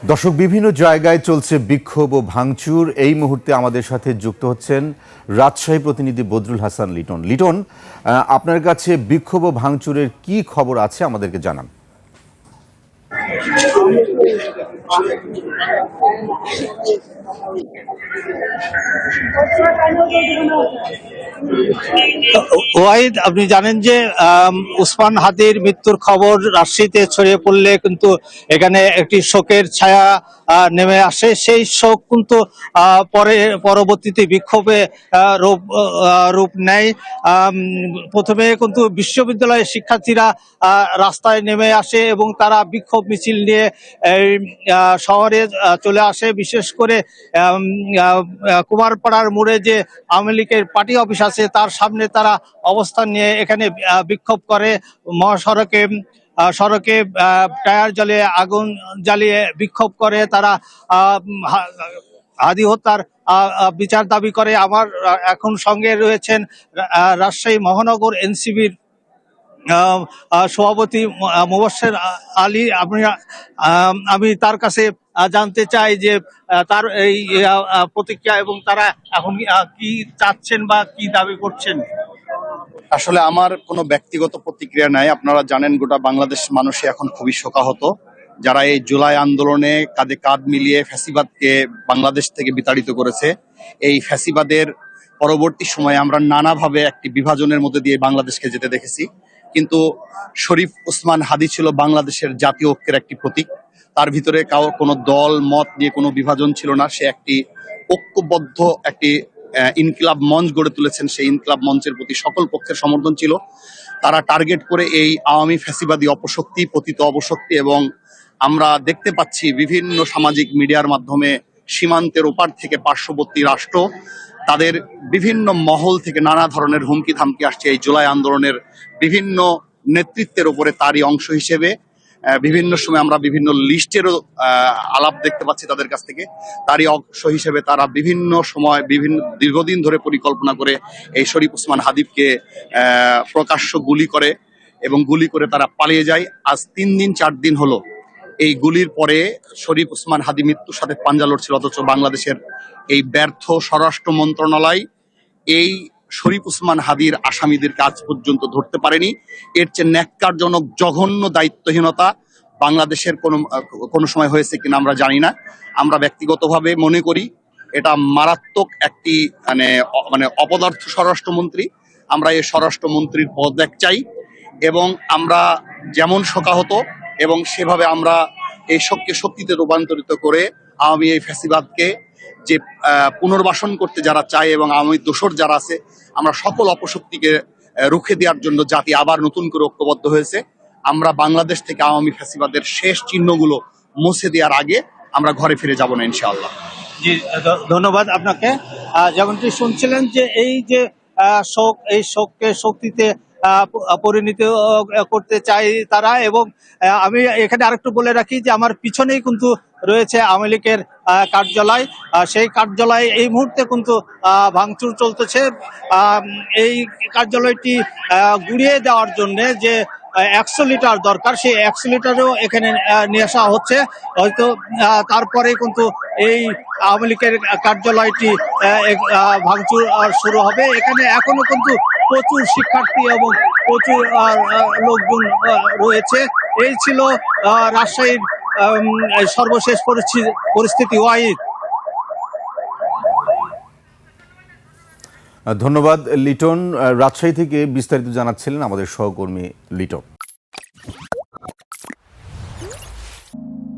দর্শক, বিভিন্ন জায়গায় চলছে বিক্ষোভ ও ভাঙচুর। এই মুহূর্তে আমাদের সাথে যুক্ত হচ্ছেন রাজশাহী প্রতিনিধি বদরুল হাসান লিটন। লিটন, আপনার কাছে বিক্ষোভ ও ভাঙচুরের কি খবর আছে আমাদেরকে জানান। ওয়াহিদ, আপনি জানেন যে উসমান হাদির মৃত্যুর খবর রাজশাহীতে ছড়িয়ে পড়লে কিন্তু এখানে একটি শোকের ছায়া নেমে আসে। সেই শোক কিন্তু পরবর্তীতে বিক্ষোভে রূপ নেয়। প্রথমে কিন্তু বিশ্ববিদ্যালয়ের শিক্ষার্থীরা রাস্তায় নেমে আসে এবং তারা বিক্ষোভ মিছিল নিয়ে শহরে চলে আসে। বিশেষ করে কুমারপাড়ার মোড়ে যে আওয়ামী লীগের পার্টি অফিস আছে তার সামনে তারা অবস্থান নিয়ে এখানে বিক্ষোভ করে। সড়কে টায়ার জ্বালিয়ে আগুন জ্বালিয়ে বিক্ষোভ করে তারা। হাদি হত্যার বিচার দাবি করে। আমার এখন সঙ্গে রয়েছেন রাজশাহী মহানগর এনসিবির সভাপতি মুবাশ্বের আলী। আমি তার কাছে জানতে চাই যে তার এই প্রতিক্রিয়া এবং তারা এখন কি চাচ্ছেন বা কি দাবি করছেন। আসলে আমার কোনো ব্যক্তিগত প্রতিক্রিয়া নাই। আপনারা জানেন গোটা বাংলাদেশ মানুষই এখন খুবই শোকাহত, যারা এই জুলাই আন্দোলনে কাঁধে কাঁধ মিলিয়ে ফ্যাসিবাদকে বাংলাদেশ থেকে বিতাড়িত করেছে। এই ফ্যাসিবাদের পরবর্তী সময়ে আমরা নানাভাবে একটি বিভাজনের মধ্যে দিয়ে বাংলাদেশকে যেতে দেখেছি, কিন্তু শরীফ ওসমান হাদি ছিল বাংলাদেশের জাতীয় ঐক্যের একটি প্রতীক। তার ভিতরে কোনো দল মত নিয়ে কোনো বিভাজন ছিল না। সে একটি ঐক্যবদ্ধ একটি ইনকিলাব মঞ্চ গড়ে তুলেছেন। সেই ইনকিলাব মঞ্চের প্রতি সকল পক্ষের সমর্থন ছিল। তারা টার্গেট করে এই আওয়ামী ফ্যাসিবাদী অপশক্তি, পতিত অপশক্তি, এবং আমরা দেখতে পাচ্ছি বিভিন্ন সামাজিক মিডিয়ার মাধ্যমে সীমান্তের ওপার থেকে পার্শ্ববর্তী রাষ্ট্র তাদের বিভিন্ন মহল থেকে নানা ধরনের হুমকি ধামকি আসছে। এই জুলাই আন্দোলনের বিভিন্ন নেতৃত্বের উপরে তারই অংশ হিসেবে বিভিন্ন সময় আমরা বিভিন্ন লিস্টেরও আলাপ দেখতে পাচ্ছি তাদের কাছ থেকে। তারই অংশ হিসেবে তারা বিভিন্ন সময় দীর্ঘদিন ধরে পরিকল্পনা করে এই শরীফ ওসমান হাদিকে প্রকাশ্য গুলি করে এবং গুলি করে তারা পালিয়ে যায়। আজ 3 দিন 4 দিন হলো এই গুলির পরে শরীফ ওসমান হাদি মৃত্যুর সাথে পাঞ্জা লড়ছিল, অথচ বাংলাদেশের এই ব্যর্থ স্বরাষ্ট্র মন্ত্রণালয় এই শরীফ ওসমান হাদির আসামিদেরকে আজ পর্যন্ত ধরতে পারেনি। এর চেয়ে ন্যাক্কারজনক জঘন্য দায়িত্বহীনতা বাংলাদেশের কোনো সময় হয়েছে কিনা আমরা জানি না। আমরা ব্যক্তিগতভাবে মনে করি এটা মারাত্মক একটি মানে অপদার্থ স্বরাষ্ট্রমন্ত্রী। আমরা এই স্বরাষ্ট্রমন্ত্রীর পদত্যাগ চাই এবং আমরা যেমন শোকাহত এবং সেভাবে আমরা এই শোককে শক্তিতে রূপান্তরিত করে আওয়ামী এই ফ্যাসিবাদকে যে পুনর্বাসন করতে যারা চায় এবং আওয়ামী দোসর যারা আছে, আমরা সকল অপশক্তিকে রুখে দেওয়ার জন্য জাতি আবার নতুন করে ঐক্যবদ্ধ হয়েছে। আমরা বাংলাদেশ থেকে আওয়ামী ফ্যাসিবাদের শেষ চিহ্নগুলো মুছে দেওয়ার আগে আমরা ঘরে ফিরে যাব না, ইনশাআল্লাহ। জি, ধন্যবাদ আপনাকে। যেমনটি শুনছিলেন যে এই যে শোক, এই শোককে শক্তিতে পরিণত করতে চাই তারা। এবং আমি এখানে আরেকটু বলে রাখি যে আমার পিছনেই কিন্তু রয়েছে আওয়ামী লীগের কার্যালয়। সেই কার্যালয়ে এই মুহূর্তে কিন্তু ভাঙচুর চলতেছে। এই কার্যালয়টি গুড়িয়ে দেওয়ার জন্য যে 100 লিটার দরকার, সেই 100 লিটারও এখানে নিয়ে আসা হচ্ছে। হয়তো তারপরে কিন্তু এই আওয়ামী লীগের কার্যালয়টি ভাঙচুর শুরু হবে। এখানে এখনো কিন্তু প্রচুর শিক্ষার্থী এবং প্রচুর লোকজন রয়েছে। এই ছিল রাজশাহীর সর্বশেষ পরিস্থিতি। ওয়াহিদ। ধন্যবাদ লিটন। রাজশাহী থেকে বিস্তারিত জানাচ্ছিলেন আমাদের সহকর্মী লিটন।